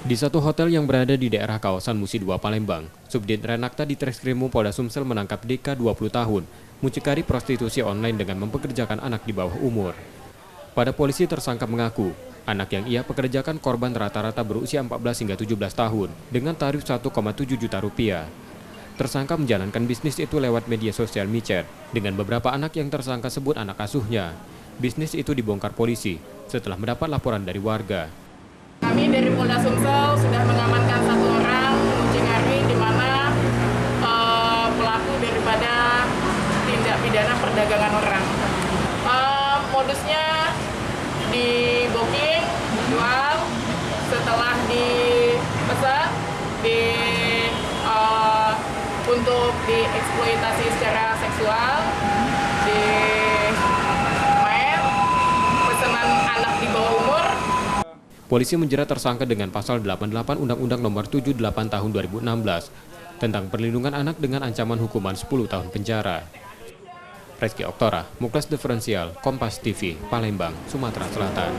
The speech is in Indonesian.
Di satu hotel yang berada di daerah kawasan Musi 2 Palembang, Subdit Renakta di Treskrimum Polda Sumsel menangkap DK 20 tahun, mucikari prostitusi online dengan mempekerjakan anak di bawah umur. Pada polisi tersangka mengaku, anak yang ia pekerjakan korban rata-rata berusia 14 hingga 17 tahun dengan tarif 1,7 juta rupiah. Tersangka menjalankan bisnis itu lewat media sosial micet dengan beberapa anak yang tersangka sebut anak asuhnya. Bisnis itu dibongkar polisi setelah mendapat laporan dari warga. Kami dari Polda Sumsel sudah mengamankan satu orang mucikari di mana pelaku daripada tindak pidana perdagangan orang. Modusnya di booking, jual, setelah dipesan, untuk dieksploitasi secara seksual, di main, pesanan anak di bawah umur. Polisi menjerat tersangka dengan pasal 88 Undang-Undang Nomor 78 Tahun 2016 tentang perlindungan anak dengan ancaman hukuman 10 tahun penjara. Reski Oktora, Muklas Diferensial, Kompas TV, Palembang, Sumatera Selatan.